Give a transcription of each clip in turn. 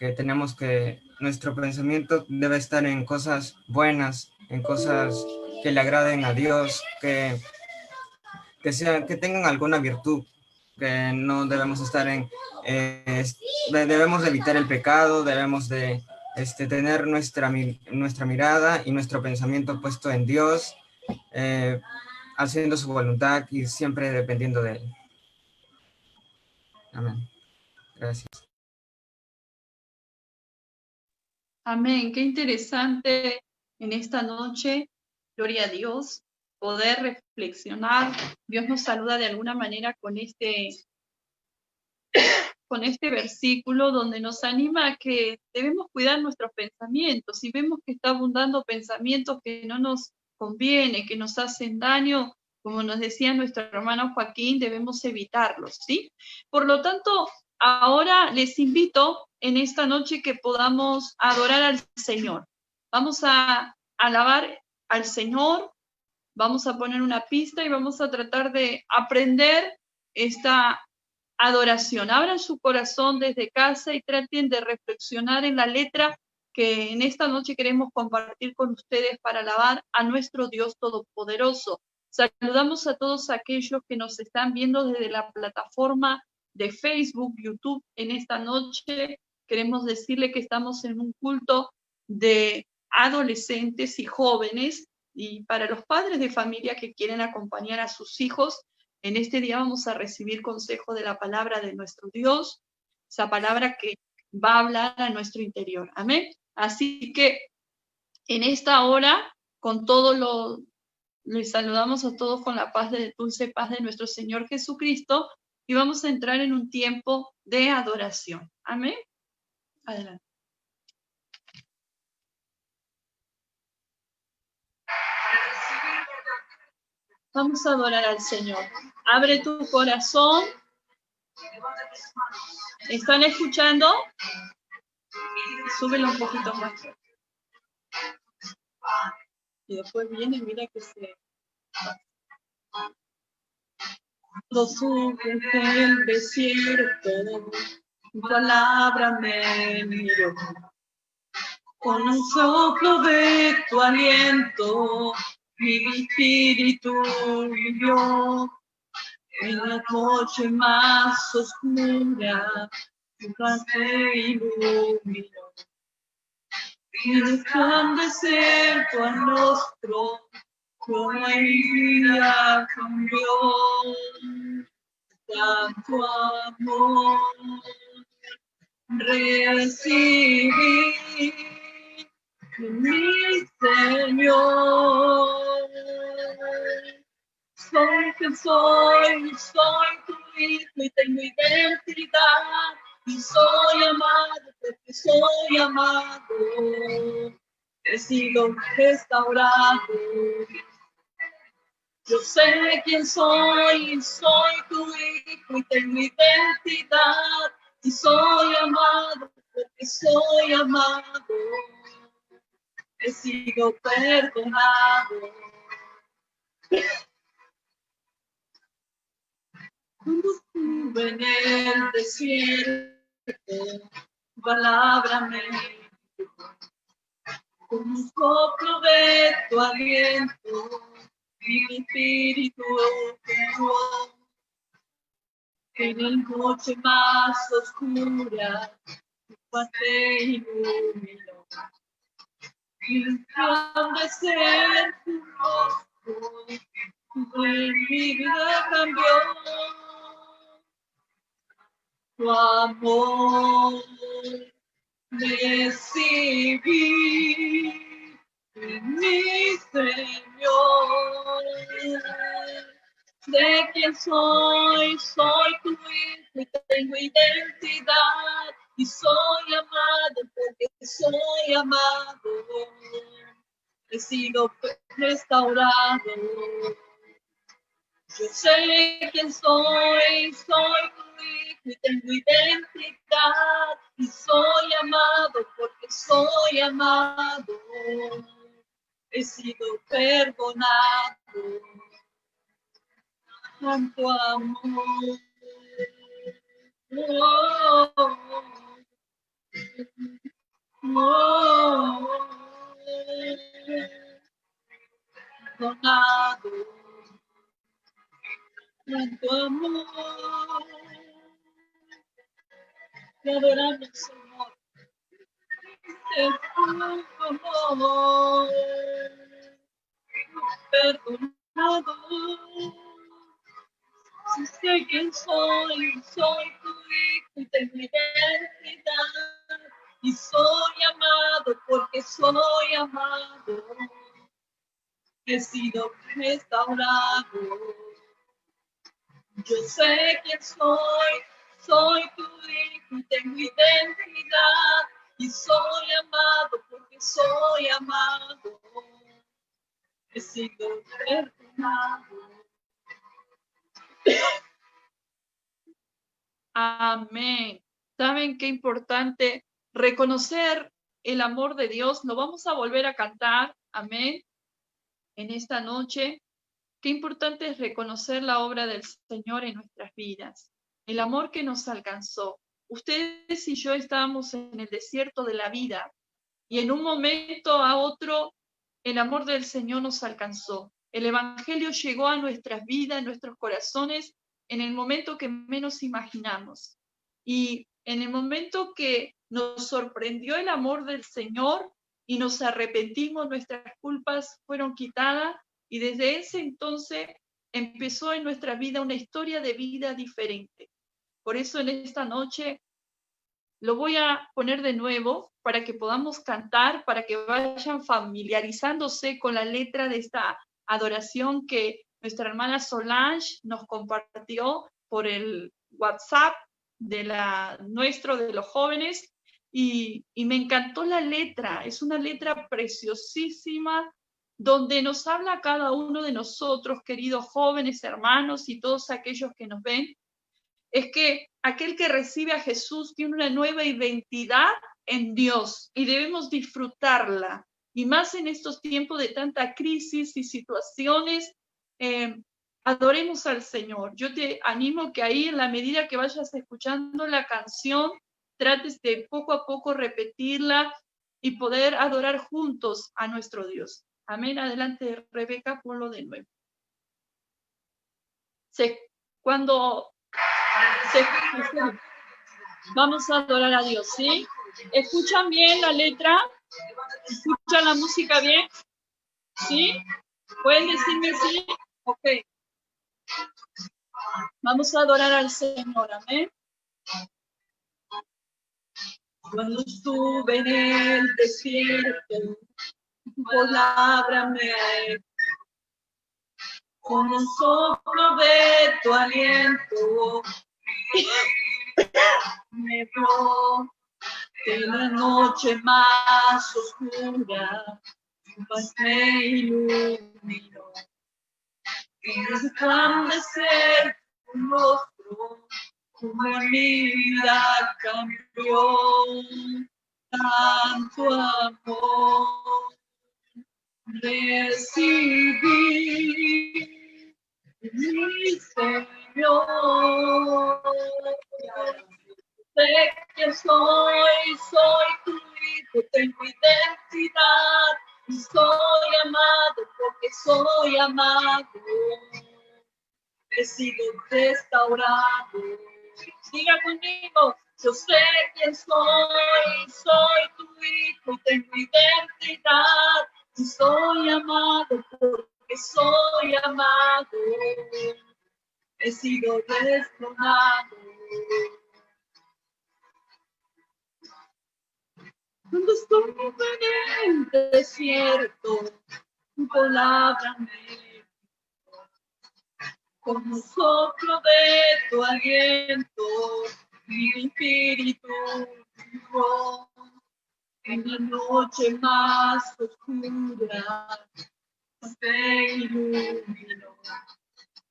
que tenemos que, nuestro pensamiento debe estar en cosas buenas, en cosas que le agraden a Dios, que tengan alguna virtud, que no debemos estar debemos de evitar el pecado, debemos de tener nuestra mirada y nuestro pensamiento puesto en Dios, haciendo su voluntad y siempre dependiendo de Él. Amén. Gracias. Amén. Qué interesante en esta noche, gloria a Dios, poder reflexionar. Dios nos saluda de alguna manera con este versículo donde nos anima a que debemos cuidar nuestros pensamientos. Si vemos que está abundando pensamientos que no nos conviene, que nos hacen daño, como nos decía nuestro hermano Joaquín, debemos evitarlos, ¿sí? Por lo tanto, ahora les invito en esta noche que podamos adorar al Señor. Vamos a alabar al Señor, vamos a poner una pista y vamos a tratar de aprender esta adoración. Abran su corazón desde casa y traten de reflexionar en la letra que en esta noche queremos compartir con ustedes para alabar a nuestro Dios Todopoderoso. Saludamos a todos aquellos que nos están viendo desde la plataforma de Facebook, YouTube en esta noche. Queremos decirle que estamos en un culto de adolescentes y jóvenes, y para los padres de familia que quieren acompañar a sus hijos, en este día vamos a recibir consejo de la palabra de nuestro Dios, esa palabra que va a hablar a nuestro interior. Amén. Así que en esta hora, les saludamos a todos con la dulce paz de nuestro Señor Jesucristo, y vamos a entrar en un tiempo de adoración. Amén. Adelante. Vamos a adorar al Señor. Abre tu corazón. ¿Están escuchando? Súbelo un poquito más. Y después viene, mira que se... Cuando surge el desierto, tu palabra me miró. Con un soplo de tu aliento, mi espíritu vivió. En la noche más oscura, tu paz te iluminó. Y resplandecer tu rostro, como el día cambió. Tanto amor recibí de mi Señor. Soy quien soy tu hijo y tengo identidad, y soy amado porque soy amado, he sido restaurado. Yo sé quién soy tu hijo y tengo identidad, y soy amado porque soy amado, he sido perdonado. Cuando estuve en el desierto, tu palabra me dio. Con un soplo de tu aliento, mi espíritu creó. En el noche más oscura, tu paz te iluminó. Y resplandecer tu rostro, mi vida cambió. Tu amor recibí en mi Señor. De quién soy tu hijo y tengo identidad, y soy amado porque soy amado, he sido restaurado. Yo sé quién soy tu hijo y tengo identidad, y soy amado porque soy amado, he sido perdonado. Tanto amor Donado en tu amor. Te adoramos, Señor. Es tu amor. Perdonado. Si sé quién soy tu hijo y tengo identidad. Y soy amado porque soy amado. He sido restaurado. Yo sé quién soy tu hijo y tengo identidad. Y soy amado porque soy amado. He sido perdonado. Amén. ¿Saben qué importante? Reconocer el amor de Dios. Lo vamos a volver a cantar. Amén. En esta noche. Qué importante es reconocer la obra del Señor en nuestras vidas. El amor que nos alcanzó. Ustedes y yo estábamos en el desierto de la vida y en un momento a otro el amor del Señor nos alcanzó. El Evangelio llegó a nuestras vidas, a nuestros corazones, en el momento que menos imaginamos. Y en el momento que nos sorprendió el amor del Señor y nos arrepentimos, nuestras culpas fueron quitadas y desde ese entonces empezó en nuestra vida una historia de vida diferente. Por eso en esta noche lo voy a poner de nuevo para que podamos cantar, para que vayan familiarizándose con la letra de esta adoración que nuestra hermana Solange nos compartió por el WhatsApp de nuestro de los jóvenes y me encantó la letra, es una letra preciosísima donde nos habla a cada uno de nosotros, queridos jóvenes, hermanos y todos aquellos que nos ven, es que aquel que recibe a Jesús tiene una nueva identidad en Dios y debemos disfrutarla. Y más en estos tiempos de tanta crisis y situaciones, adoremos al Señor. Yo te animo que ahí en la medida que vayas escuchando la canción, trates de poco a poco repetirla y poder adorar juntos a nuestro Dios. Amén. Adelante, Rebeca, ponlo de nuevo. Cuando vamos a adorar a Dios, ¿sí? ¿Escuchan bien la letra? ¿Escuchan la música bien? ¿Sí? ¿Pueden decirme sí? Ok. Vamos a adorar al Señor, amén. Cuando estuve en el desierto, tu palabra me con un soplo de tu aliento me dio en la noche más oscura, tu paz me iluminó. Y resplandecer tu rostro, como en mi vida cambió tanto amor. Recibí mi Señor. Sé que soy tu hijo, tengo identidad y soy amado porque soy amado. He sido restaurado. Diga conmigo, yo sé quién soy tu hijo y tengo identidad y soy amado porque soy amado. He sido restaurado. Cuando estoy en el desierto, tu palabra me como soplo de tu aliento, mi espíritu vivo en la noche más oscura, te ilumino.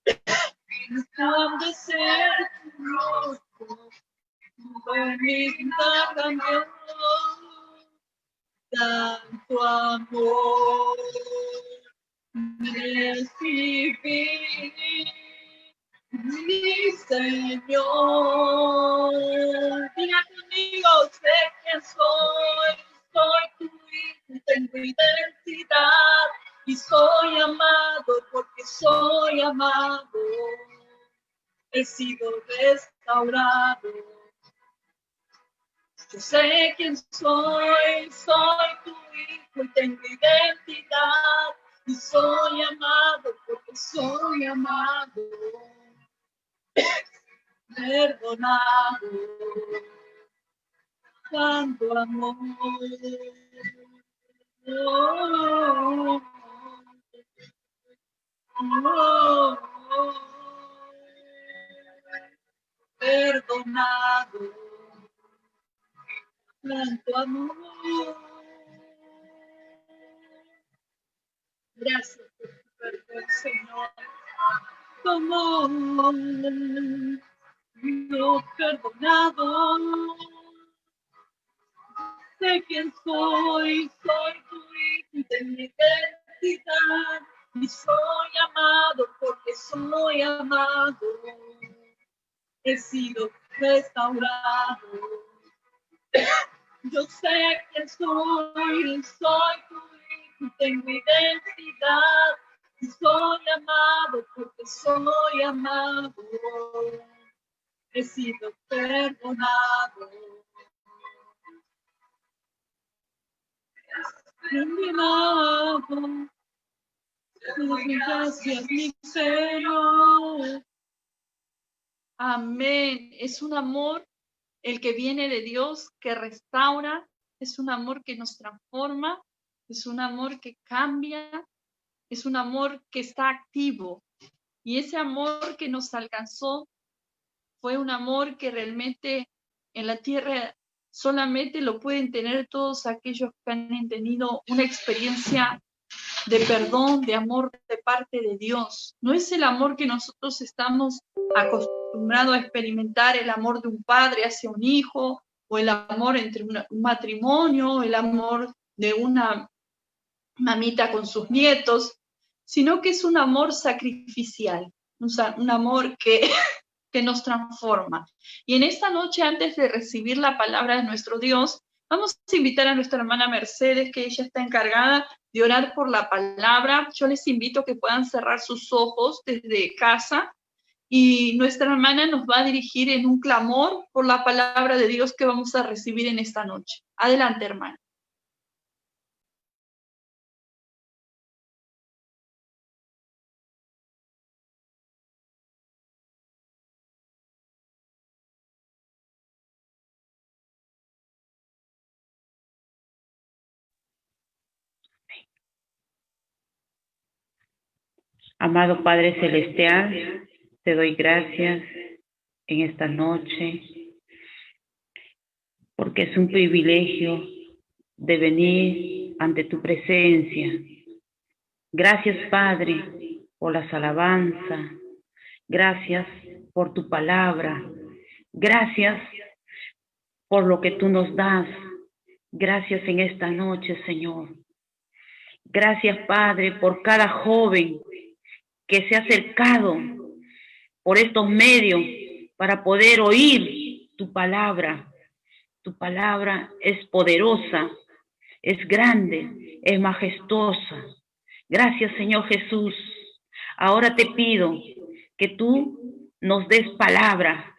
Y resplandecer tu rostro, tu vida cambió. Tanto amor recibí, mi Señor. Diga conmigo, sé quién soy tu hijo y tengo identidad y soy amado porque soy amado, he sido restaurado. Yo sé quién soy tu hijo y tengo identidad y soy amado porque soy amado, perdonado, tanto amor. Oh, oh, oh, perdonado, tanto amor. Gracias por tu perdón, Señor. Como Dios perdonado. Sé quién soy tu hijo y tengo identidad y soy amado porque soy amado, he sido restaurado. Yo sé quién soy tu hijo y tengo identidad y soy amado porque soy amado, he sido perdonado. Gracias, mi Señor. Amén. Es un amor el que viene de Dios, que restaura, es un amor que nos transforma, es un amor que cambia, es un amor que está activo. Y ese amor que nos alcanzó fue un amor que realmente en la tierra solamente lo pueden tener todos aquellos que han tenido una experiencia de perdón, de amor de parte de Dios. No es el amor que nosotros estamos acostumbrados a experimentar, el amor de un padre hacia un hijo, o el amor entre un matrimonio, el amor de una mamita con sus nietos, sino que es un amor sacrificial, un amor que nos transforma. Y en esta noche, antes de recibir la palabra de nuestro Dios, vamos a invitar a nuestra hermana Mercedes, que ella está encargada de orar por la palabra. Yo les invito a que puedan cerrar sus ojos desde casa y nuestra hermana nos va a dirigir en un clamor por la palabra de Dios que vamos a recibir en esta noche. Adelante, hermana. Amado Padre Celestial, te doy gracias en esta noche, porque es un privilegio de venir ante tu presencia. Gracias, Padre, por las alabanzas. Gracias por tu palabra. Gracias por lo que tú nos das. Gracias en esta noche, Señor. Gracias, Padre, por cada joven que se ha acercado por estos medios para poder oír tu palabra. Tu palabra es poderosa, es grande, es majestuosa. Gracias, Señor Jesús. Ahora te pido que tú nos des palabra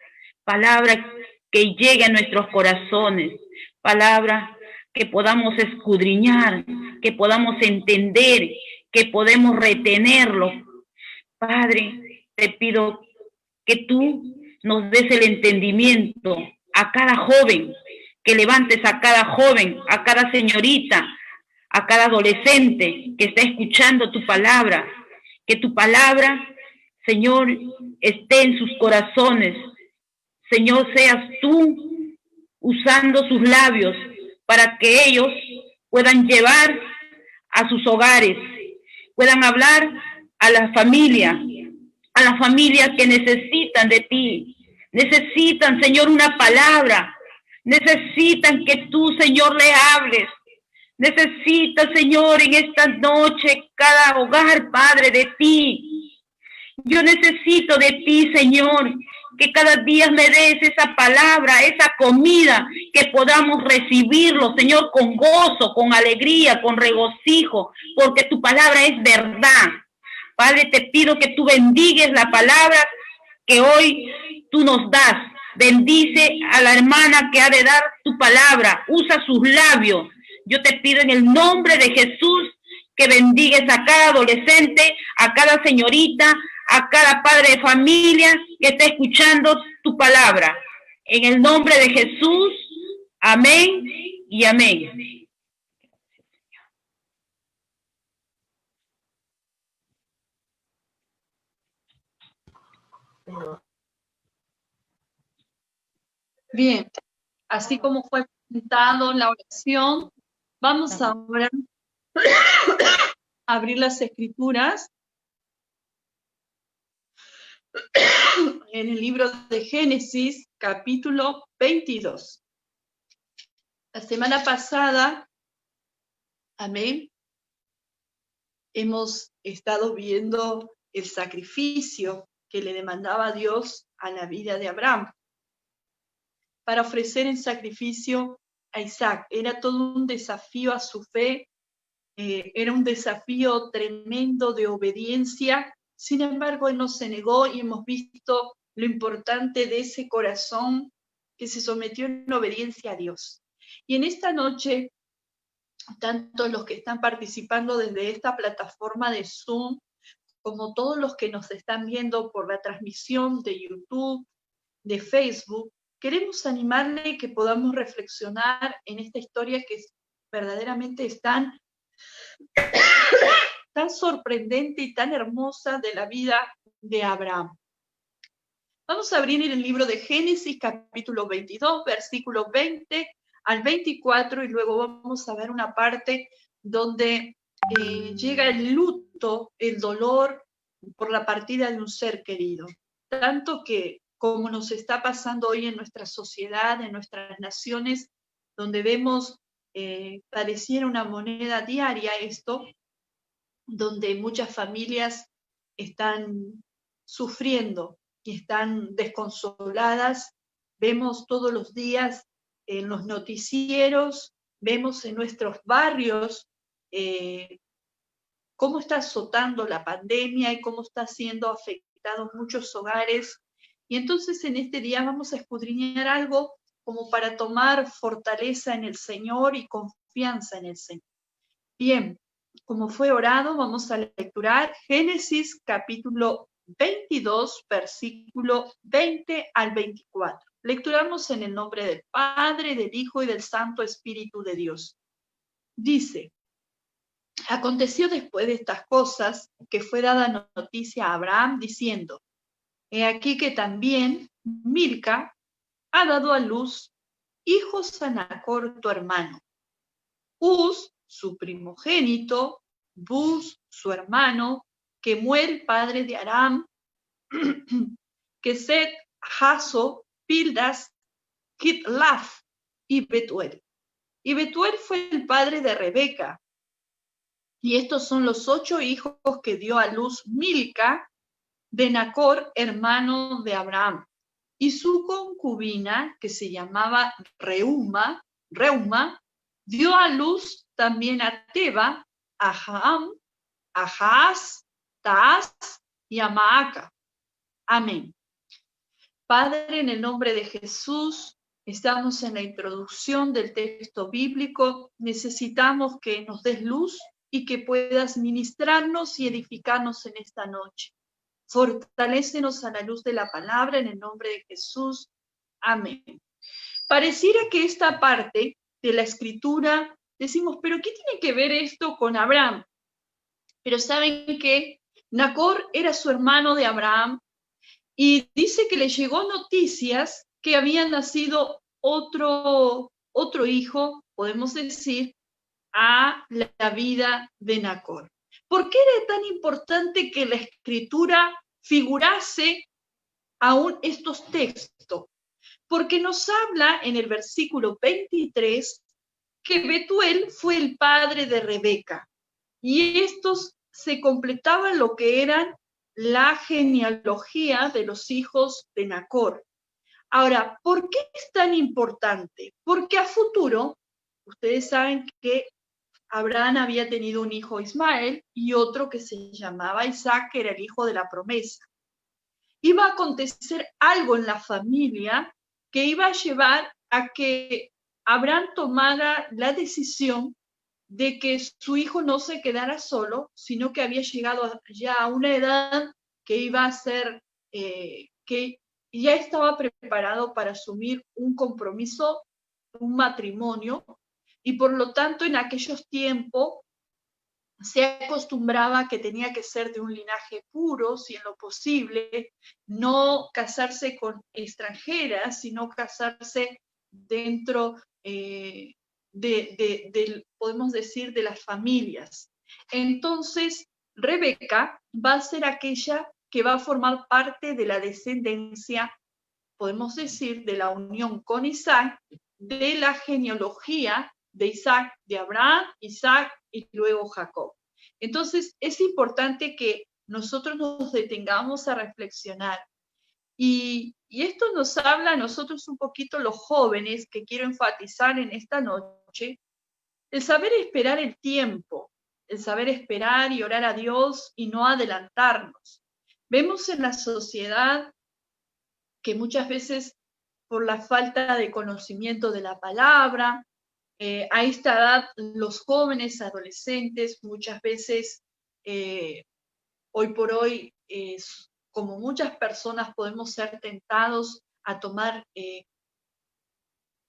que llegue a nuestros corazones, palabra que podamos escudriñar, que podamos entender, que podemos retenerlo. Padre, te pido que tú nos des el entendimiento a cada joven, que levantes a cada joven, a cada señorita, a cada adolescente que está escuchando tu palabra, que tu palabra, Señor, esté en sus corazones. Señor, seas tú usando sus labios para que ellos puedan llevar a sus hogares, puedan hablar a las familias que necesitan de ti, necesitan, Señor, una palabra, necesitan que tú, Señor, le hables, necesita, Señor, en esta noche cada hogar, Padre, de ti. Yo necesito de ti, Señor, que cada día me des esa palabra, esa comida, que podamos recibirlo, Señor, con gozo, con alegría, con regocijo, porque tu palabra es verdad. Padre, te pido que tú bendigues la palabra que hoy tú nos das. Bendice a la hermana que ha de dar tu palabra. Usa sus labios. Yo te pido en el nombre de Jesús que bendigues a cada adolescente, a cada señorita, a cada padre de familia que esté escuchando tu palabra. En el nombre de Jesús, amén y amén. Bien, así como fue presentado la oración, vamos ahora a abrir las escrituras en el libro de Génesis, capítulo 22. La semana pasada, amén, hemos estado viendo el sacrificio que le demandaba Dios a la vida de Abraham para ofrecer en sacrificio a Isaac. Era todo un desafío a su fe, era un desafío tremendo de obediencia. Sin embargo, él no se negó y hemos visto lo importante de ese corazón que se sometió en obediencia a Dios. Y en esta noche, tanto los que están participando desde esta plataforma de Zoom, como todos los que nos están viendo por la transmisión de YouTube, de Facebook, queremos animarle que podamos reflexionar en esta historia que verdaderamente es tan sorprendente y tan hermosa de la vida de Abraham. Vamos a abrir en el libro de Génesis, capítulo 22, versículos 20 al 24, y luego vamos a ver una parte donde llega el luto, el dolor por la partida de un ser querido. Tanto que, como nos está pasando hoy en nuestra sociedad, en nuestras naciones, donde vemos, pareciera una moneda diaria esto, donde muchas familias están sufriendo y están desconsoladas. Vemos todos los días en los noticieros, vemos en nuestros barrios cómo está azotando la pandemia y cómo está siendo afectados muchos hogares. Y entonces en este día vamos a escudriñar algo como para tomar fortaleza en el Señor y confianza en el Señor. Bien, como fue orado, vamos a lecturar Génesis capítulo 22, versículo 20 al 24. Lecturamos en el nombre del Padre, del Hijo y del Santo Espíritu de Dios. Dice: aconteció después de estas cosas que fue dada noticia a Abraham diciendo: he aquí que también Milca ha dado a luz hijos a Nacor tu hermano, Uz su primogénito, Buz su hermano, Kemuel padre de Aram, Keset, Hazo, Pildas, Kitlaf y Betuel. Y Betuel fue el padre de Rebeca. Y estos son los 8 hijos que dio a luz Milca de Nacor, hermano de Abraham. Y su concubina, que se llamaba Reuma, dio a luz también a Teba, a Jaam, a Jaaz, Taaz y a Maaca. Amén. Padre, en el nombre de Jesús, estamos en la introducción del texto bíblico. Necesitamos que nos des luz y que puedas ministrarnos y edificarnos en esta noche. Fortalécenos a la luz de la palabra en el nombre de Jesús. Amén. Pareciera que esta parte de la escritura decimos, pero ¿qué tiene que ver esto con Abraham? Pero saben que Nacor era su hermano de Abraham y dice que le llegó noticias que había nacido otro hijo, podemos decir, a la vida de Nacor. ¿Por qué era tan importante que la escritura figurase aún estos textos? Porque nos habla en el versículo 23 que Betuel fue el padre de Rebeca y estos se completaban lo que eran la genealogía de los hijos de Nacor. Ahora, ¿por qué es tan importante? Porque a futuro, ustedes saben que Abraham había tenido un hijo Ismael y otro que se llamaba Isaac, que era el hijo de la promesa. Iba a acontecer algo en la familia que iba a llevar a que Abraham tomara la decisión de que su hijo no se quedara solo, sino que había llegado ya a una edad que iba a ser, que ya estaba preparado para asumir un compromiso, un matrimonio, y por lo tanto en aquellos tiempos se acostumbraba que tenía que ser de un linaje puro, si en lo posible, no casarse con extranjeras, sino casarse dentro podemos decir, de las familias. Entonces, Rebeca va a ser aquella que va a formar parte de la descendencia, podemos decir, de la unión con Isaac, de la genealogía de Isaac, de Abraham, Isaac y luego Jacob. Entonces, es importante que nosotros nos detengamos a reflexionar. Y esto nos habla a nosotros un poquito los jóvenes, que quiero enfatizar en esta noche, el saber esperar el tiempo, el saber esperar y orar a Dios y no adelantarnos. Vemos en la sociedad que muchas veces por la falta de conocimiento de la palabra, a esta edad los jóvenes, adolescentes, muchas veces, hoy por hoy, como muchas personas podemos ser tentados a tomar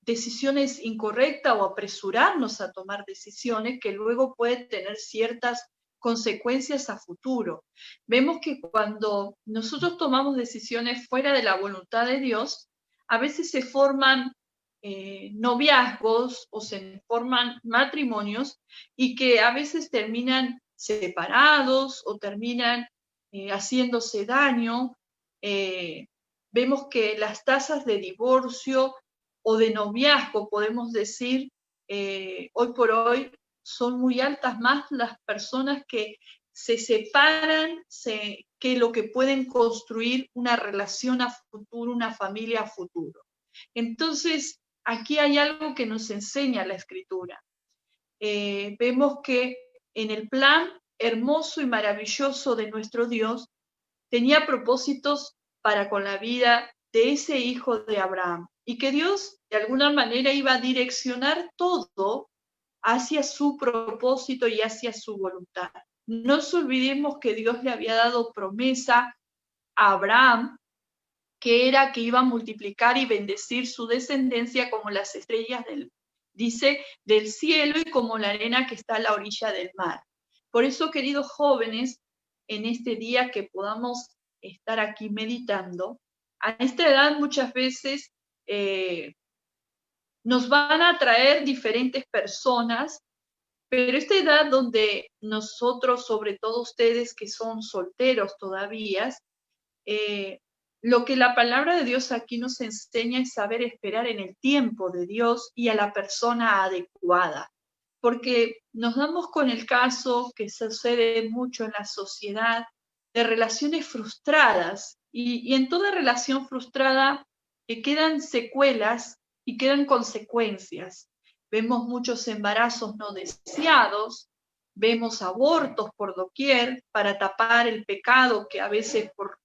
decisiones incorrectas o apresurarnos a tomar decisiones que luego pueden tener ciertas consecuencias a futuro. Vemos que cuando nosotros tomamos decisiones fuera de la voluntad de Dios, a veces se forman noviazgos o se forman matrimonios y que a veces terminan separados o terminan haciéndose daño. Vemos que las tasas de divorcio o de noviazgo, podemos decir, hoy por hoy son muy altas, más las personas que se separan, que lo que pueden construir una relación a futuro, una familia a futuro. Entonces, aquí hay algo que nos enseña la Escritura. Vemos que en el plan hermoso y maravilloso de nuestro Dios, tenía propósitos para con la vida de ese hijo de Abraham, y que Dios de alguna manera iba a direccionar todo hacia su propósito y hacia su voluntad. No nos olvidemos que Dios le había dado promesa a Abraham, que era que iba a multiplicar y bendecir su descendencia como las estrellas del cielo y como la arena que está a la orilla del mar. Por eso, queridos jóvenes, en este día que podamos estar aquí meditando, a esta edad muchas veces nos van a traer diferentes personas, pero esta edad donde nosotros, sobre todo ustedes que son solteros todavía, lo que la palabra de Dios aquí nos enseña es saber esperar en el tiempo de Dios y a la persona adecuada, porque nos damos con el caso que sucede mucho en la sociedad de relaciones frustradas, y en toda relación frustrada quedan secuelas y quedan consecuencias. Vemos muchos embarazos no deseados, vemos abortos por doquier para tapar el pecado que a veces por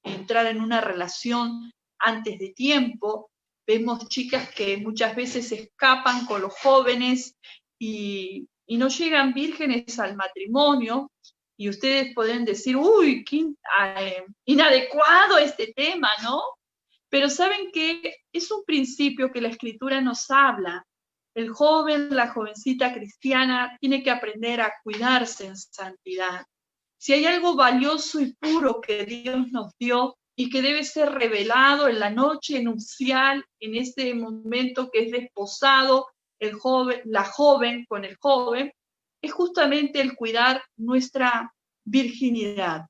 entrar en una relación antes de tiempo. Vemos chicas que muchas veces escapan con los jóvenes y no llegan vírgenes al matrimonio, y ustedes pueden decir, uy, qué inadecuado este tema, ¿no? Pero saben que es un principio que la Escritura nos habla. El joven, la jovencita cristiana tiene que aprender a cuidarse en santidad. Si hay algo valioso y puro que Dios nos dio y que debe ser revelado en la noche nupcial, en este momento que es desposado el joven, la joven con el joven, es justamente el cuidar nuestra virginidad.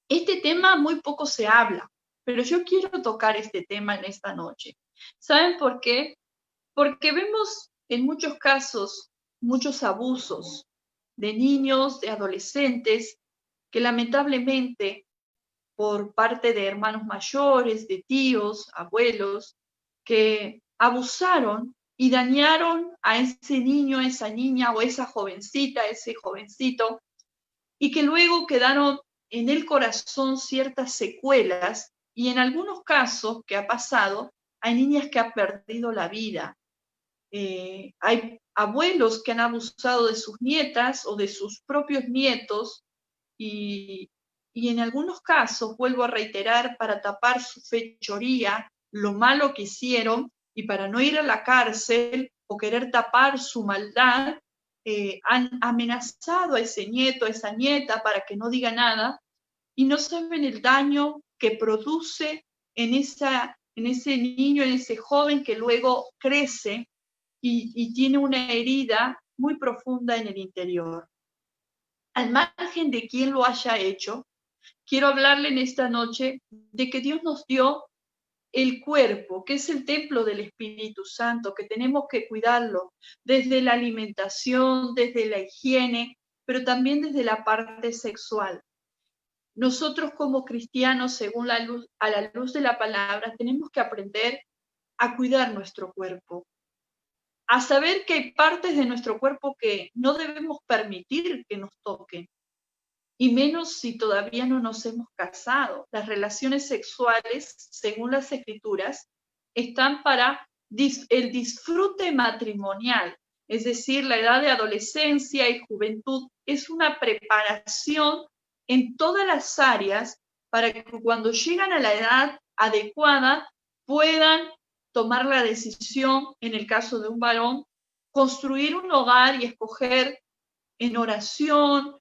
Este tema muy poco se habla, pero yo quiero tocar este tema en esta noche. ¿Saben por qué? Porque vemos en muchos casos muchos abusos de niños, de adolescentes, que lamentablemente por parte de hermanos mayores, de tíos, abuelos, que abusaron y dañaron a ese niño, esa niña o esa jovencita, ese jovencito, y que luego quedaron en el corazón ciertas secuelas, y en algunos casos que ha pasado, hay niñas que han perdido la vida. Hay abuelos que han abusado de sus nietas o de sus propios nietos, y en algunos casos, vuelvo a reiterar, para tapar su fechoría, lo malo que hicieron, y para no ir a la cárcel o querer tapar su maldad, han amenazado a ese nieto, a esa nieta, para que no diga nada, y no saben el daño que produce en ese niño, en ese joven que luego crece y tiene una herida muy profunda en el interior. Al margen de quién lo haya hecho, quiero hablarle en esta noche de que Dios nos dio el cuerpo, que es el templo del Espíritu Santo, que tenemos que cuidarlo desde la alimentación, desde la higiene, pero también desde la parte sexual. Nosotros como cristianos, según a la luz de la palabra, tenemos que aprender a cuidar nuestro cuerpo, a saber que hay partes de nuestro cuerpo que no debemos permitir que nos toquen, y menos si todavía no nos hemos casado. Las relaciones sexuales, según las Escrituras, están para el disfrute matrimonial, es decir, la edad de adolescencia y juventud es una preparación en todas las áreas para que cuando llegan a la edad adecuada puedan tomar la decisión, en el caso de un varón, construir un hogar y escoger en oración,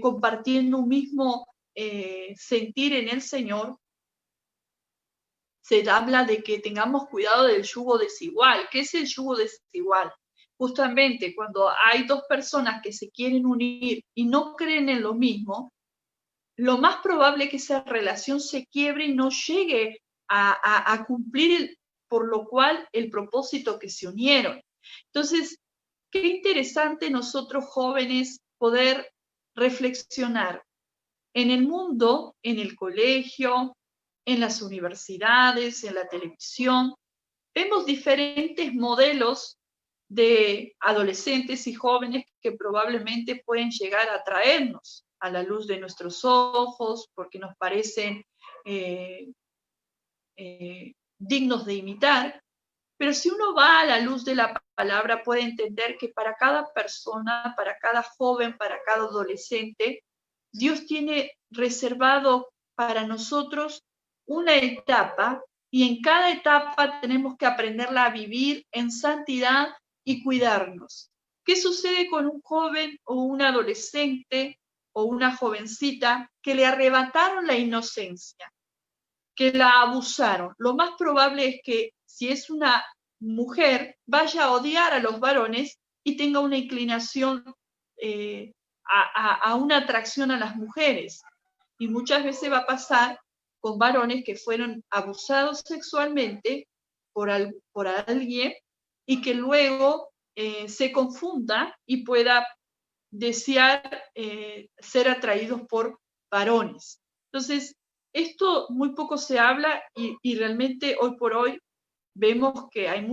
compartiendo un mismo sentir en el Señor. Se habla de que tengamos cuidado del yugo desigual. ¿Qué es el yugo desigual? Justamente cuando hay dos personas que se quieren unir y no creen en lo mismo, lo más probable es que esa relación se quiebre y no llegue a cumplir por lo cual el propósito que se unieron. Entonces, qué interesante nosotros jóvenes poder reflexionar en el mundo, en el colegio, en las universidades, en la televisión. Vemos diferentes modelos de adolescentes y jóvenes que probablemente pueden llegar a atraernos a la luz de nuestros ojos porque nos parecen dignos de imitar. Pero si uno va a la luz de la palabra, puede entender que para cada persona, para cada joven, para cada adolescente, Dios tiene reservado para nosotros una etapa, y en cada etapa tenemos que aprenderla a vivir en santidad y cuidarnos. ¿Qué sucede con un joven o un adolescente o una jovencita que le arrebataron la inocencia, que la abusaron? Lo más probable es que si es una mujer vaya a odiar a los varones y tenga una inclinación a una atracción a las mujeres. Y muchas veces va a pasar con varones que fueron abusados sexualmente por alguien y que luego se confunda y pueda desear ser atraídos por varones. Entonces, esto muy poco se habla y realmente hoy por hoy vemos que hay en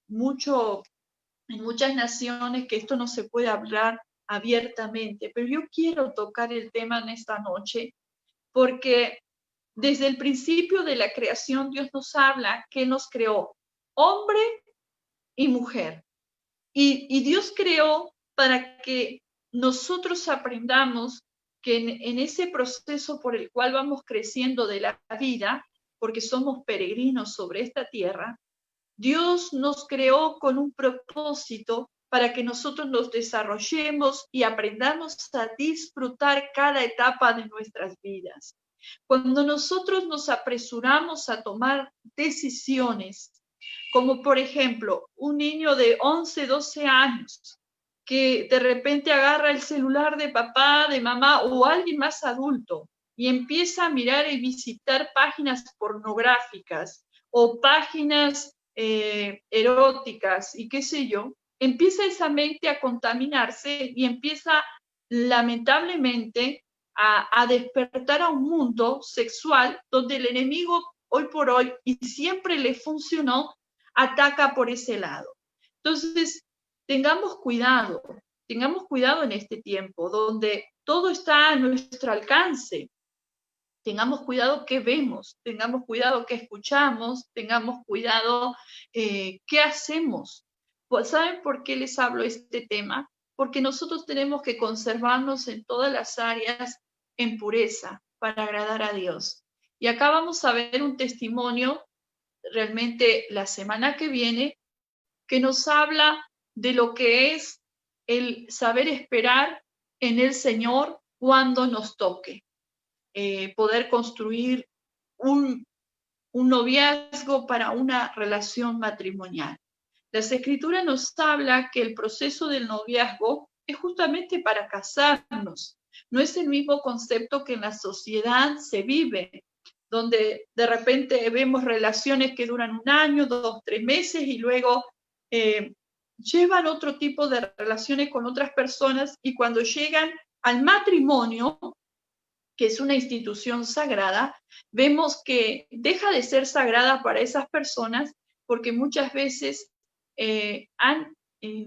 muchas naciones que esto no se puede hablar abiertamente, pero yo quiero tocar el tema en esta noche porque desde el principio de la creación Dios nos habla que nos creó hombre y mujer. Y Dios creó para que nosotros aprendamos que en ese proceso por el cual vamos creciendo de la vida, porque somos peregrinos sobre esta tierra, Dios nos creó con un propósito para que nosotros nos desarrollemos y aprendamos a disfrutar cada etapa de nuestras vidas. Cuando nosotros nos apresuramos a tomar decisiones, como por ejemplo un niño de 11, 12 años, que de repente agarra el celular de papá, de mamá o alguien más adulto y empieza a mirar y visitar páginas pornográficas o páginas eróticas y qué sé yo, empieza esa mente a contaminarse y empieza lamentablemente a despertar a un mundo sexual donde el enemigo hoy por hoy, y siempre le funcionó, ataca por ese lado. Entonces, tengamos cuidado en este tiempo, donde todo está a nuestro alcance. Tengamos cuidado qué vemos, tengamos cuidado qué escuchamos, tengamos cuidado qué hacemos. ¿Saben por qué les hablo este tema? Porque nosotros tenemos que conservarnos en todas las áreas en pureza para agradar a Dios. Y acá vamos a ver un testimonio realmente la semana que viene que nos habla de lo que es el saber esperar en el Señor cuando nos toque. Poder construir un noviazgo para una relación matrimonial. Las Escrituras nos habla que el proceso del noviazgo es justamente para casarnos. No es el mismo concepto que en la sociedad se vive, donde de repente vemos relaciones que duran 1 año, 2, 3 meses y luego llevan otro tipo de relaciones con otras personas, y cuando llegan al matrimonio, que es una institución sagrada, vemos que deja de ser sagrada para esas personas porque muchas veces han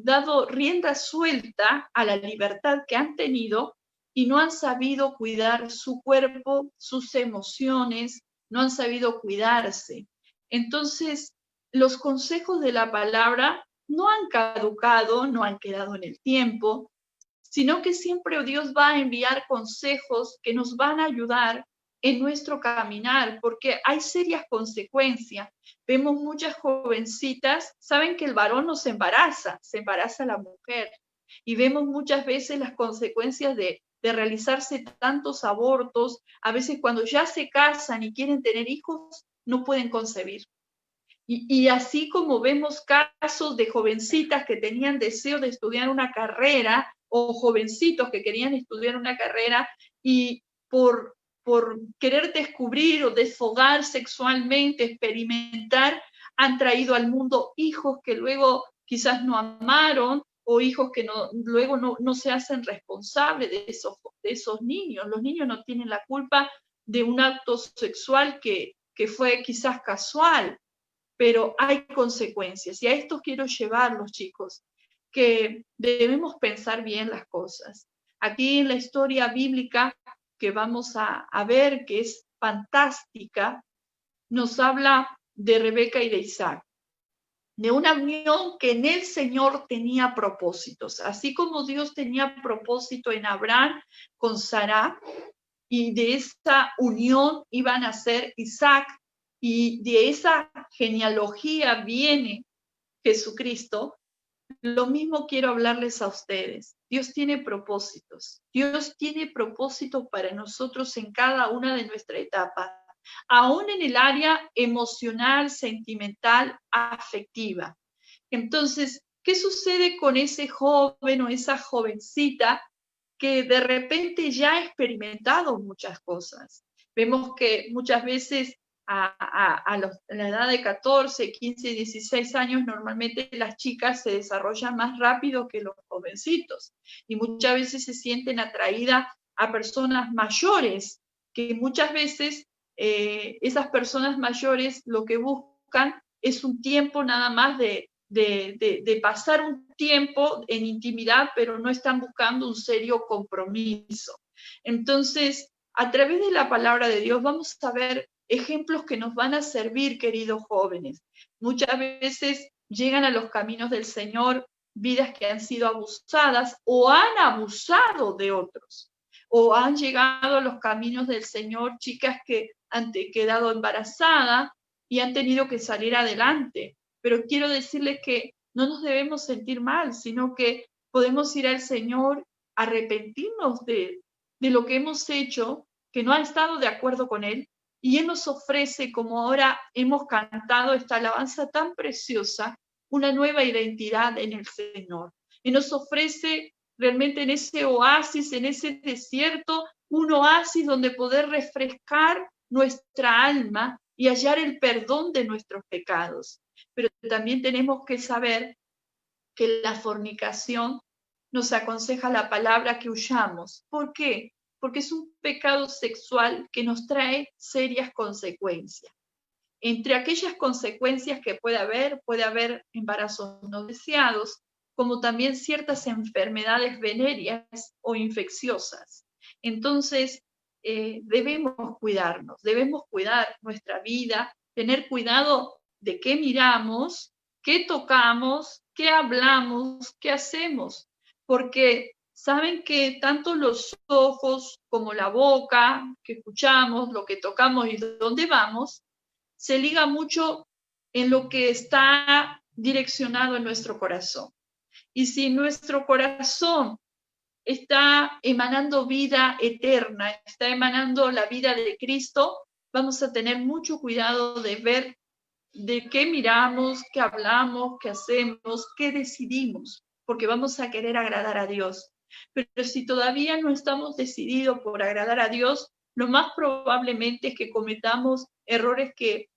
dado rienda suelta a la libertad que han tenido y no han sabido cuidar su cuerpo, sus emociones, no han sabido cuidarse. Entonces, los consejos de la palabra no han caducado, no han quedado en el tiempo, sino que siempre Dios va a enviar consejos que nos van a ayudar en nuestro caminar, porque hay serias consecuencias. Vemos muchas jovencitas, saben que el varón no se embaraza la mujer, y vemos muchas veces las consecuencias de realizarse tantos abortos. A veces cuando ya se casan y quieren tener hijos, no pueden concebir. Y así como vemos casos de jovencitas que tenían deseo de estudiar una carrera, o jovencitos que querían estudiar una carrera y por querer descubrir o desfogar sexualmente, experimentar, han traído al mundo hijos que luego quizás no amaron, o hijos que luego no se hacen responsables de esos niños. Los niños no tienen la culpa de un acto sexual que fue quizás casual, pero hay consecuencias. Y a esto quiero llevarlos, chicos, que debemos pensar bien las cosas. Aquí en la historia bíblica que vamos a ver, que es fantástica, nos habla de Rebeca y de Isaac, de una unión que en el Señor tenía propósitos, así como Dios tenía propósito en Abraham con Sara, y de esa unión iban a ser Isaac, y de esa genealogía viene Jesucristo. Lo mismo quiero hablarles a ustedes. Dios tiene propósitos. Dios tiene propósitos para nosotros en cada una de nuestras etapas, aún en el área emocional, sentimental, afectiva. Entonces, ¿qué sucede con ese joven o esa jovencita que de repente ya ha experimentado muchas cosas? Vemos que muchas veces a la edad de 14, 15, 16 años, normalmente las chicas se desarrollan más rápido que los jovencitos, y muchas veces se sienten atraídas a personas mayores, que muchas veces esas personas mayores lo que buscan es un tiempo nada más de pasar un tiempo en intimidad, pero no están buscando un serio compromiso. Entonces, a través de la palabra de Dios vamos a ver ejemplos que nos van a servir, queridos jóvenes. Muchas veces llegan a los caminos del Señor vidas que han sido abusadas o han abusado de otros, o han llegado a los caminos del Señor chicas que han quedado embarazadas y han tenido que salir adelante. Pero quiero decirles que no nos debemos sentir mal, sino que podemos ir al Señor, arrepentirnos de lo que hemos hecho, que no ha estado de acuerdo con Él, y Él nos ofrece, como ahora hemos cantado esta alabanza tan preciosa, una nueva identidad en el Señor. Y nos ofrece realmente en ese oasis, en ese desierto, un oasis donde poder refrescar nuestra alma y hallar el perdón de nuestros pecados. Pero también tenemos que saber que la fornicación nos aconseja la palabra que huyamos. ¿Por qué? porque es un pecado sexual que nos trae serias consecuencias. Entre aquellas consecuencias que puede haber embarazos no deseados, como también ciertas enfermedades venéreas o infecciosas. Entonces, debemos cuidarnos, debemos cuidar nuestra vida, tener cuidado de qué miramos, qué tocamos, qué hablamos, qué hacemos, porque saben que tanto los ojos como la boca, que escuchamos, lo que tocamos y dónde vamos, se liga mucho en lo que está direccionado en nuestro corazón. Y si nuestro corazón está emanando vida eterna, está emanando la vida de Cristo, vamos a tener mucho cuidado de ver de qué miramos, qué hablamos, qué hacemos, qué decidimos, porque vamos a querer agradar a Dios. Pero si todavía no estamos decididos por agradar a Dios, lo más probablemente es que cometamos errores que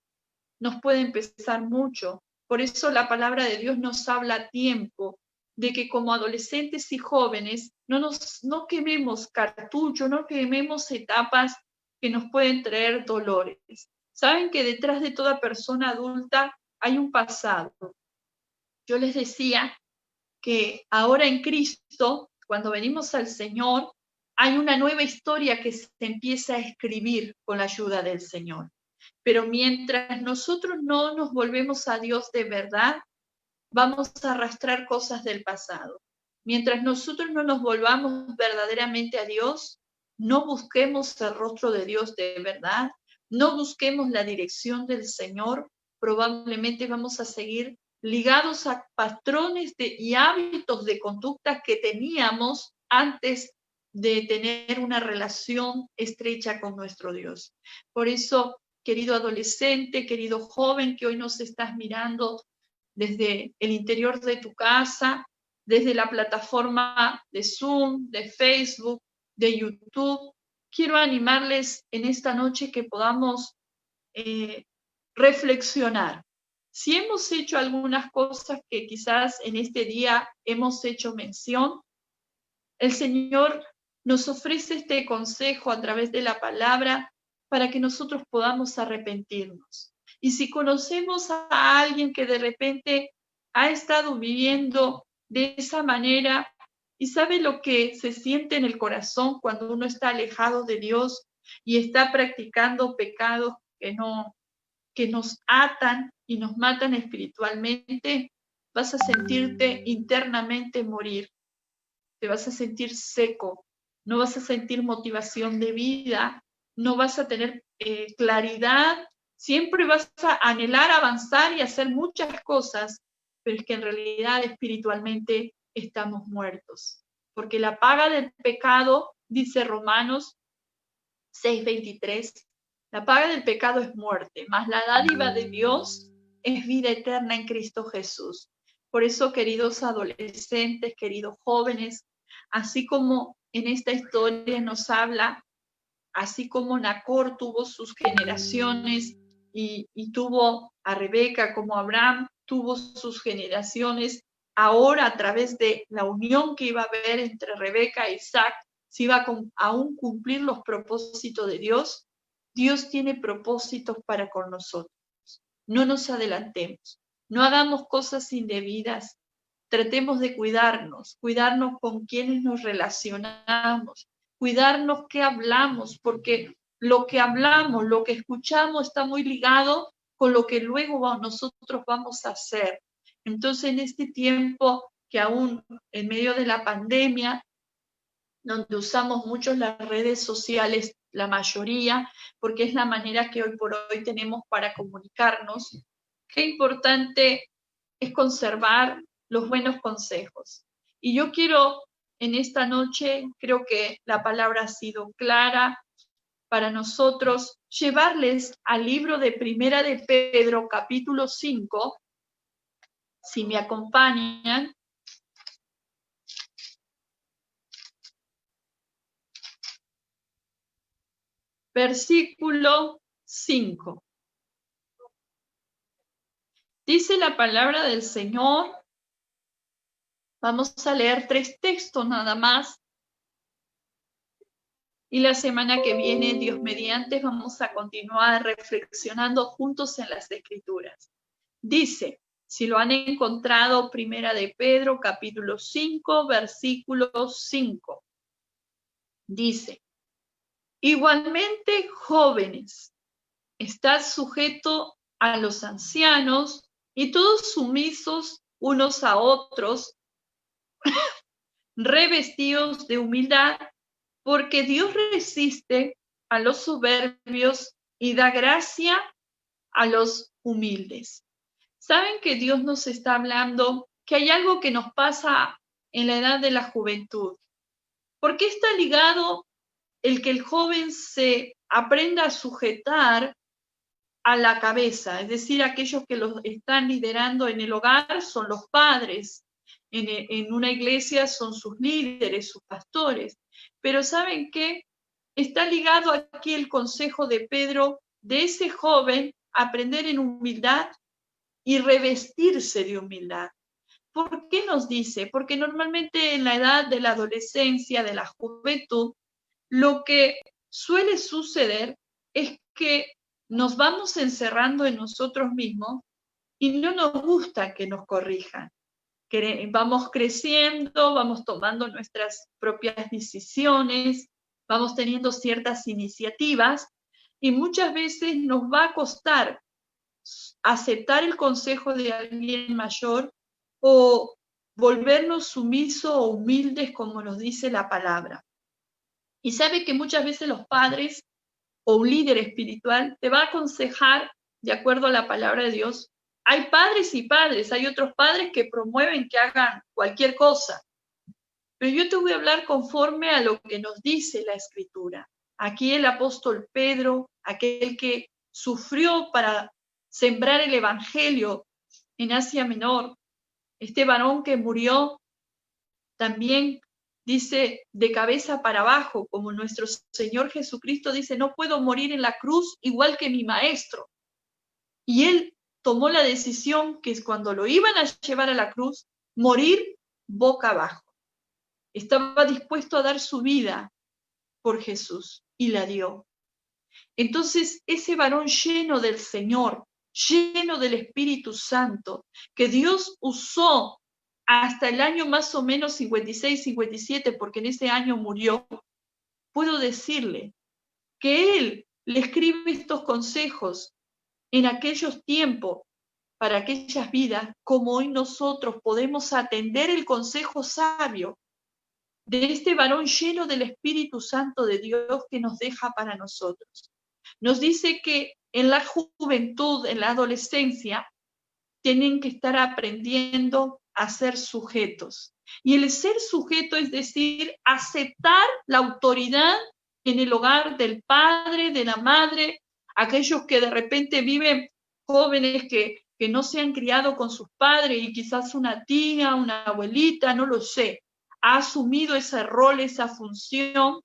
nos pueden pesar mucho. Por eso la palabra de Dios nos habla a tiempo de que como adolescentes y jóvenes no quememos cartucho, no quememos etapas que nos pueden traer dolores. Saben que detrás de toda persona adulta hay un pasado. Yo les decía que ahora en Cristo, cuando venimos al Señor, hay una nueva historia que se empieza a escribir con la ayuda del Señor. Pero mientras nosotros no nos volvemos a Dios de verdad, vamos a arrastrar cosas del pasado. Mientras nosotros no nos volvamos verdaderamente a Dios, no busquemos el rostro de Dios de verdad, no busquemos la dirección del Señor, probablemente vamos a seguir ligados a patrones y hábitos de conducta que teníamos antes de tener una relación estrecha con nuestro Dios. Por eso, querido adolescente, querido joven que hoy nos estás mirando desde el interior de tu casa, desde la plataforma de Zoom, de Facebook, de YouTube, quiero animarles en esta noche que podamos reflexionar. Si hemos hecho algunas cosas que quizás en este día hemos hecho mención, el Señor nos ofrece este consejo a través de la palabra para que nosotros podamos arrepentirnos. Y si conocemos a alguien que de repente ha estado viviendo de esa manera y sabe lo que se siente en el corazón cuando uno está alejado de Dios y está practicando pecados que nos atan y nos matan espiritualmente, vas a sentirte internamente morir. Te vas a sentir seco, no vas a sentir motivación de vida, no vas a tener claridad, siempre vas a anhelar avanzar y hacer muchas cosas, pero es que en realidad espiritualmente estamos muertos. Porque la paga del pecado, dice Romanos 6:23, la paga del pecado es muerte, mas la dádiva de Dios es vida eterna en Cristo Jesús. Por eso, queridos adolescentes, queridos jóvenes, así como en esta historia nos habla, así como Nacor tuvo sus generaciones y tuvo a Rebeca, como Abraham tuvo sus generaciones, ahora a través de la unión que iba a haber entre Rebeca e Isaac, se iba a aún cumplir los propósitos de Dios. Dios tiene propósitos para con nosotros. No nos adelantemos, no hagamos cosas indebidas, tratemos de cuidarnos con quienes nos relacionamos, cuidarnos qué hablamos, porque lo que hablamos, lo que escuchamos está muy ligado con lo que luego nosotros vamos a hacer. Entonces, en este tiempo que aún en medio de la pandemia, donde usamos mucho las redes sociales, la mayoría, porque es la manera que hoy por hoy tenemos para comunicarnos, qué importante es conservar los buenos consejos. Y yo quiero en esta noche, creo que la palabra ha sido clara para nosotros, llevarles al libro de Primera de Pedro, capítulo 5, si me acompañan. Versículo 5. Dice la palabra del Señor. Vamos a leer 3 textos nada más. Y la semana que viene, Dios mediante, vamos a continuar reflexionando juntos en las Escrituras. Dice, si lo han encontrado, Primera de Pedro, capítulo 5, versículo 5. Dice, igualmente, jóvenes, estad sujetos a los ancianos y todos sumisos unos a otros, revestidos de humildad, porque Dios resiste a los soberbios y da gracia a los humildes. ¿Saben que Dios nos está hablando que hay algo que nos pasa en la edad de la juventud? ¿Por qué está ligado el que el joven se aprenda a sujetar a la cabeza? Es decir, aquellos que los están liderando en el hogar son los padres, en una iglesia son sus líderes, sus pastores. Pero ¿saben qué? Está ligado aquí el consejo de Pedro de ese joven aprender en humildad y revestirse de humildad. ¿Por qué nos dice? Porque normalmente en la edad de la adolescencia, de la juventud, lo que suele suceder es que nos vamos encerrando en nosotros mismos y no nos gusta que nos corrijan. Vamos creciendo, vamos tomando nuestras propias decisiones, vamos teniendo ciertas iniciativas y muchas veces nos va a costar aceptar el consejo de alguien mayor o volvernos sumisos o humildes, como nos dice la palabra. Y sabe que muchas veces los padres o un líder espiritual te va a aconsejar de acuerdo a la palabra de Dios. Hay padres y padres, hay otros padres que promueven que hagan cualquier cosa. Pero yo te voy a hablar conforme a lo que nos dice la Escritura. Aquí el apóstol Pedro, aquel que sufrió para sembrar el Evangelio en Asia Menor, este varón que murió también dice de cabeza para abajo, como nuestro Señor Jesucristo dice, no puedo morir en la cruz igual que mi maestro. Y él tomó la decisión que es cuando lo iban a llevar a la cruz, morir boca abajo. Estaba dispuesto a dar su vida por Jesús y la dio. Entonces, ese varón lleno del Señor, lleno del Espíritu Santo, que Dios usó hasta el año más o menos 56, 57, porque en ese año murió, puedo decirle que Él le escribe estos consejos en aquellos tiempos, para aquellas vidas, como hoy nosotros podemos atender el consejo sabio de este varón lleno del Espíritu Santo de Dios que nos deja para nosotros. Nos dice que en la juventud, en la adolescencia, tienen que estar aprendiendo a ser sujetos. Y el ser sujeto es decir, aceptar la autoridad en el hogar del padre, de la madre, aquellos que de repente viven jóvenes que no se han criado con sus padres y quizás una tía, una abuelita, no lo sé, ha asumido ese rol, esa función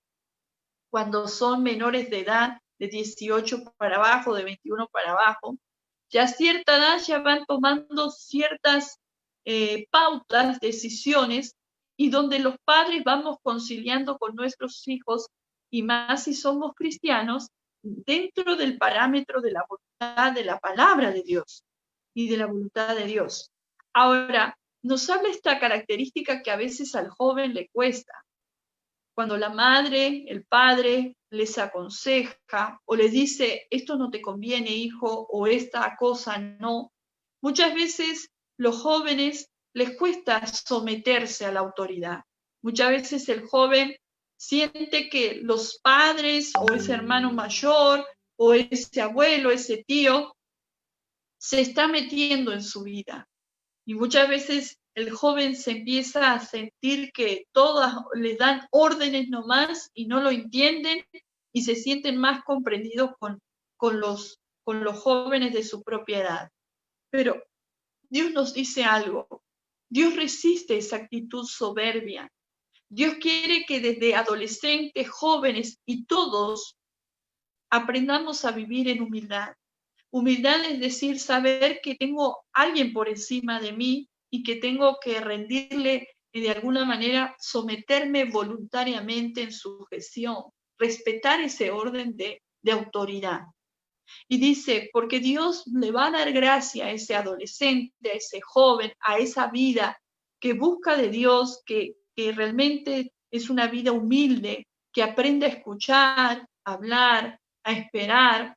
cuando son menores de edad, de 18 para abajo, de 21 para abajo, ya a cierta edad ya van tomando ciertas pautas, decisiones, y donde los padres vamos conciliando con nuestros hijos, y más si somos cristianos, dentro del parámetro de la voluntad de la palabra de Dios y de la voluntad de Dios. Ahora, nos habla esta característica que a veces al joven le cuesta. Cuando la madre, el padre les aconseja o les dice, esto no te conviene, hijo, o esta cosa no, muchas veces los jóvenes les cuesta someterse a la autoridad. Muchas veces el joven siente que los padres o ese hermano mayor o ese abuelo, ese tío, se está metiendo en su vida. Y muchas veces el joven se empieza a sentir que todas les dan órdenes nomás y no lo entienden y se sienten más comprendidos con los jóvenes de su propia edad. Pero Dios nos dice algo. Dios resiste esa actitud soberbia. Dios quiere que desde adolescentes, jóvenes y todos aprendamos a vivir en humildad. Humildad es decir, saber que tengo alguien por encima de mí y que tengo que rendirle y de alguna manera someterme voluntariamente en sujeción. respetar ese orden de autoridad. Y dice, porque Dios le va a dar gracia a ese adolescente, a ese joven, a esa vida que busca de Dios, que realmente es una vida humilde, que aprende a escuchar, a hablar, a esperar.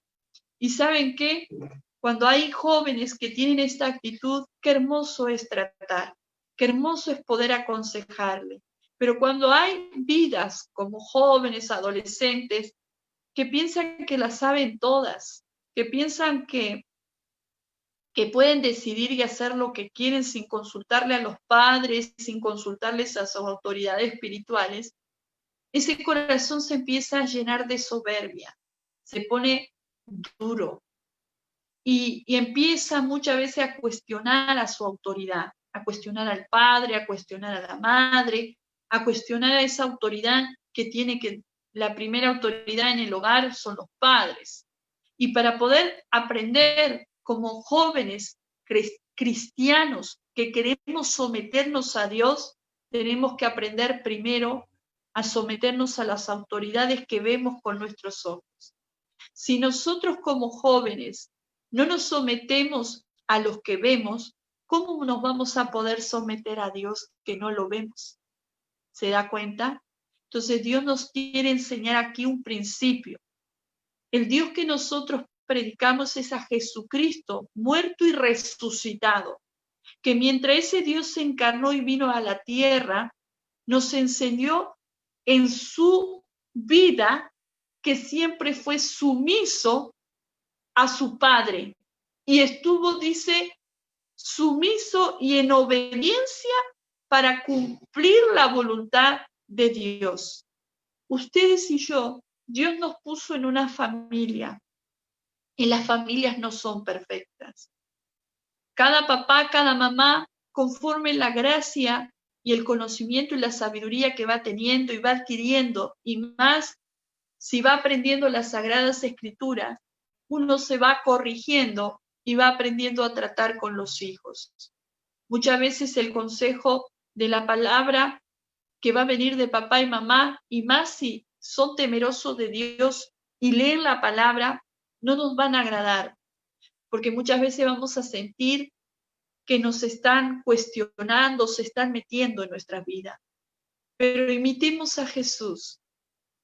Y ¿saben qué? Cuando hay jóvenes que tienen esta actitud, qué hermoso es tratar, qué hermoso es poder aconsejarle. Pero cuando hay vidas como jóvenes, adolescentes, que piensan que las saben todas, que piensan que pueden decidir y hacer lo que quieren sin consultarle a los padres, sin consultarles a sus autoridades espirituales, ese corazón se empieza a llenar de soberbia, se pone duro y empieza muchas veces a cuestionar a su autoridad, a cuestionar al padre, a cuestionar a la madre, a cuestionar a esa autoridad que tiene que, la primera autoridad en el hogar son los padres. Y para poder aprender como jóvenes cristianos que queremos someternos a Dios, tenemos que aprender primero a someternos a las autoridades que vemos con nuestros ojos. Si nosotros como jóvenes no nos sometemos a los que vemos, ¿cómo nos vamos a poder someter a Dios que no lo vemos? ¿Se da cuenta? Entonces Dios nos quiere enseñar aquí un principio. El Dios que nosotros predicamos es a Jesucristo, muerto y resucitado, que mientras ese Dios se encarnó y vino a la tierra, nos enseñó en su vida que siempre fue sumiso a su Padre y estuvo, dice, sumiso y en obediencia para cumplir la voluntad de Dios. Ustedes y yo, Dios nos puso en una familia y las familias no son perfectas. Cada papá, cada mamá, conforme la gracia y el conocimiento y la sabiduría que va teniendo y va adquiriendo, y más si va aprendiendo las Sagradas Escrituras, uno se va corrigiendo y va aprendiendo a tratar con los hijos. Muchas veces el consejo de la palabra que va a venir de papá y mamá, y más si son temerosos de Dios y leen la palabra, no nos van a agradar, porque muchas veces vamos a sentir que nos están cuestionando, se están metiendo en nuestra vida. Pero imitemos a Jesús.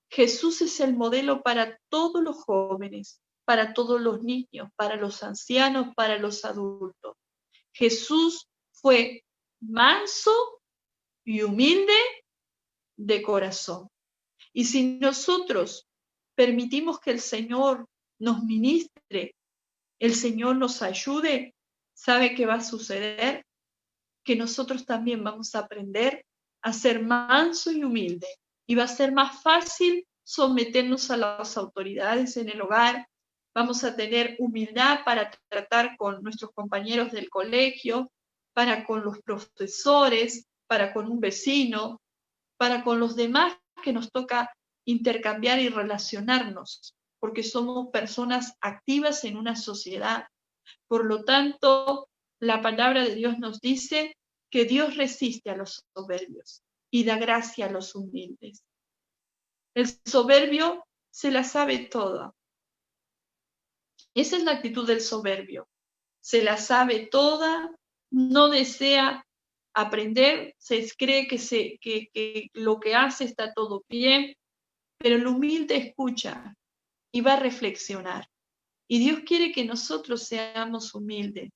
Jesús es el modelo para todos los jóvenes, para todos los niños, para los ancianos, para los adultos. Jesús fue manso y humilde de corazón. Y si nosotros permitimos que el Señor nos ministre, el Señor nos ayude, ¿sabe qué va a suceder? Que nosotros también vamos a aprender a ser manso y humilde. Y va a ser más fácil someternos a las autoridades en el hogar. Vamos a tener humildad para tratar con nuestros compañeros del colegio, para con los profesores, para con un vecino, para con los demás que nos toca intercambiar y relacionarnos, porque somos personas activas en una sociedad. Por lo tanto, la palabra de Dios nos dice que Dios resiste a los soberbios y da gracia a los humildes. El soberbio se la sabe toda. Esa es la actitud del soberbio. Se la sabe toda, no desea aprender, se cree que lo que hace está todo bien, pero el humilde escucha y va a reflexionar. Y Dios quiere que nosotros seamos humildes.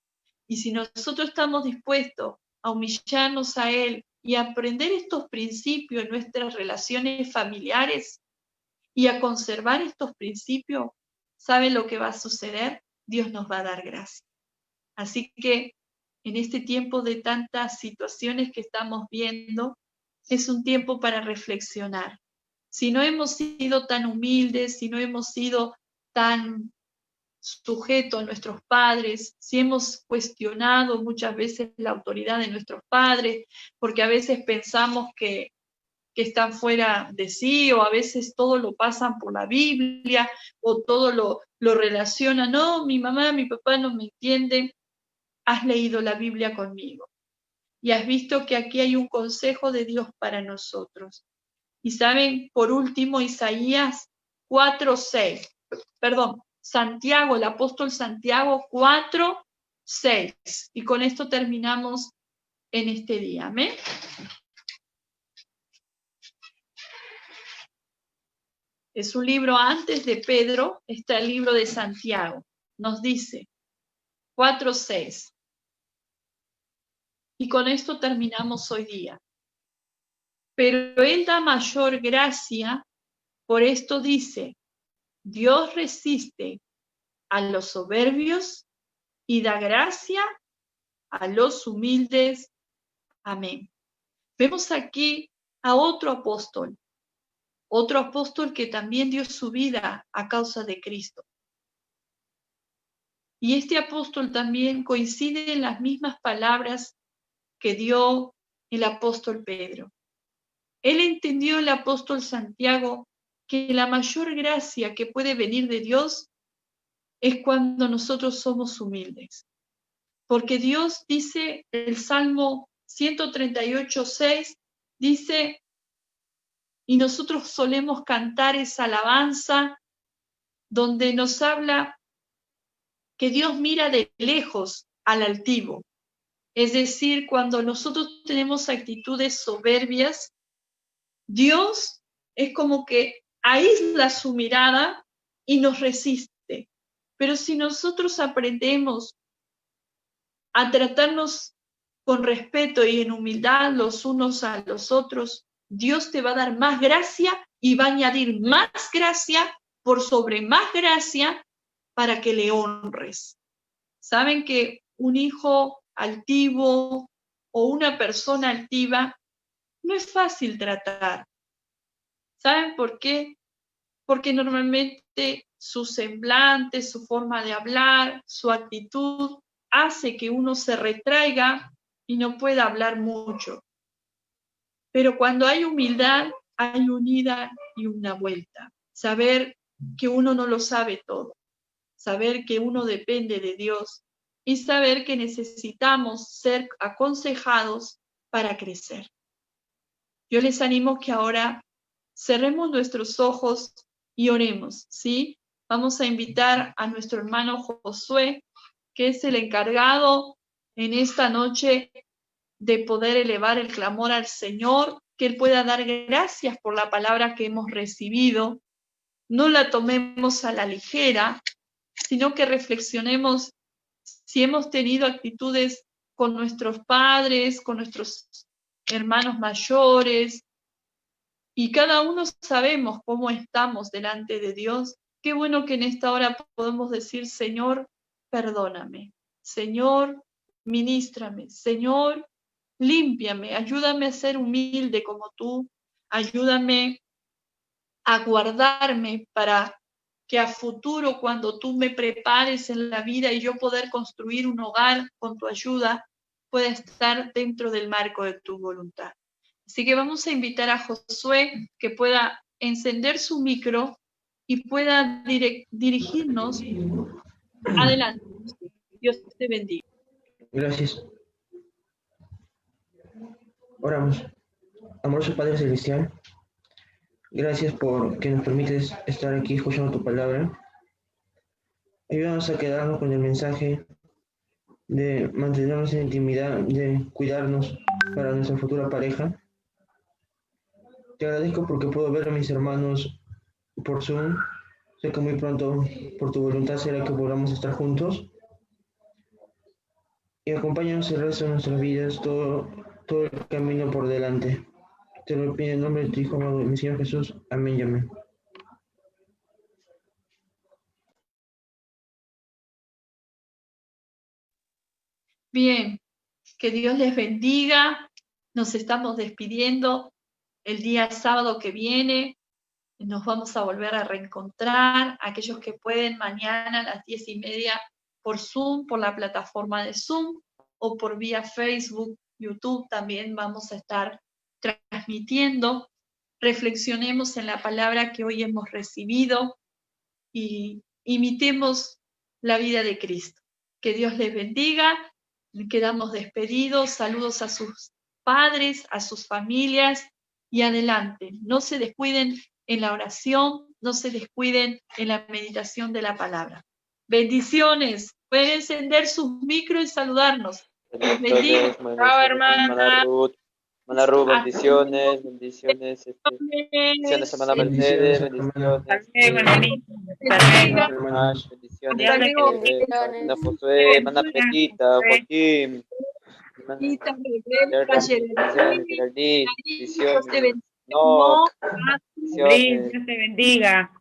Y si nosotros estamos dispuestos a humillarnos a Él y a aprender estos principios en nuestras relaciones familiares y a conservar estos principios, ¿sabe lo que va a suceder? Dios nos va a dar gracia. Así que en este tiempo de tantas situaciones que estamos viendo, es un tiempo para reflexionar. Si no hemos sido tan humildes, si no hemos sido tan sujetos a nuestros padres, si hemos cuestionado muchas veces la autoridad de nuestros padres, porque a veces pensamos que están fuera de sí, o a veces todo lo pasan por la Biblia, o todo lo relacionan, no, mi mamá, mi papá no me entienden. Has leído la Biblia conmigo y has visto que aquí hay un consejo de Dios para nosotros. Y saben, por último, Isaías 4:6. Perdón, Santiago, el apóstol Santiago 4:6. Y con esto terminamos en este día. Amén. Es un libro antes de Pedro, está el libro de Santiago. Nos dice 4:6. Y con esto terminamos hoy día. Pero Él da mayor gracia, por esto dice, Dios resiste a los soberbios y da gracia a los humildes. Amén. Vemos aquí a otro apóstol que también dio su vida a causa de Cristo. Y este apóstol también coincide en las mismas palabras que dio el apóstol Pedro. Él entendió, el apóstol Santiago, que la mayor gracia que puede venir de Dios es cuando nosotros somos humildes. Porque Dios dice, el Salmo 138:6, dice, y nosotros solemos cantar esa alabanza donde nos habla que Dios mira de lejos al altivo. Es decir, cuando nosotros tenemos actitudes soberbias, Dios es como que aísla su mirada y nos resiste. Pero si nosotros aprendemos a tratarnos con respeto y en humildad los unos a los otros, Dios te va a dar más gracia y va a añadir más gracia por sobre más gracia para que le honres. Saben que un hijo altivo o una persona altiva no es fácil tratar. ¿Saben por qué? Porque normalmente su semblante, su forma de hablar, su actitud hace que uno se retraiga y no pueda hablar mucho. Pero cuando hay humildad, hay una ida y una vuelta. Saber que uno no lo sabe todo. Saber que uno depende de Dios y saber que necesitamos ser aconsejados para crecer. Yo les animo que ahora cerremos nuestros ojos y oremos, ¿sí? Vamos a invitar a nuestro hermano Josué, que es el encargado en esta noche de poder elevar el clamor al Señor, que Él pueda dar gracias por la palabra que hemos recibido. No la tomemos a la ligera, sino que reflexionemos si hemos tenido actitudes con nuestros padres, con nuestros hermanos mayores, y cada uno sabemos cómo estamos delante de Dios. Qué bueno que en esta hora podemos decir, Señor, perdóname. Señor, ministrame. Señor, límpiame. Ayúdame a ser humilde como tú. Ayúdame a guardarme para que a futuro, cuando tú me prepares en la vida y yo poder construir un hogar con tu ayuda, pueda estar dentro del marco de tu voluntad. Así que vamos a invitar a Josué que pueda encender su micro y pueda dirigirnos adelante. Dios te bendiga. Gracias. Oramos. Amoroso Padre Celestial, gracias por que nos permites estar aquí escuchando tu palabra. Ayúdanos a quedarnos con el mensaje de mantenernos en intimidad, de cuidarnos para nuestra futura pareja. Te agradezco porque puedo ver a mis hermanos por Zoom. Sé que muy pronto, por tu voluntad, será que podamos estar juntos. Y acompáñanos el resto de nuestras vidas, todo el camino por delante. Te lo pido en nombre de tu Hijo, mi Señor Jesús. Amén y amén. Bien, que Dios les bendiga. Nos estamos despidiendo. El día sábado que viene nos vamos a volver a reencontrar. Aquellos que pueden, mañana a las 10:30 por Zoom, por la plataforma de Zoom, o por vía Facebook, YouTube, también vamos a estar transmitiendo. Reflexionemos en la palabra que hoy hemos recibido y imitemos la vida de Cristo. Que Dios les bendiga. Quedamos despedidos. Saludos a sus padres, a sus familias, y adelante. No se descuiden en la oración, no se descuiden en la meditación de la palabra. Bendiciones. Pueden encender sus micros y saludarnos. Dios bendiga. Chao, hermana Ruth, bendiciones, bendiciones, bendiciones, hermana Mercedes, bendiciones. Hermanos. Bendiciones, Hasta luego. hermana Josué, hermana Flequita, Joaquín, bendiciones, no, bendiciones, Dios te bendiga.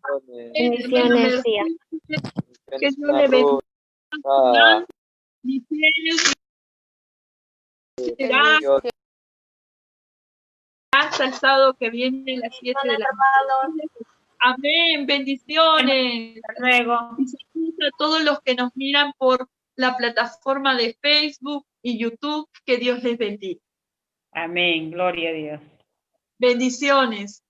Bendiciones, tía. Que Dios le bendiga. Será hasta el sábado que viene a las 7 de la noche. Amén, bendiciones. Hasta luego. Y saludos a todos los que nos miran por la plataforma de Facebook y YouTube. Que Dios les bendiga. Amén. Gloria a Dios. Bendiciones.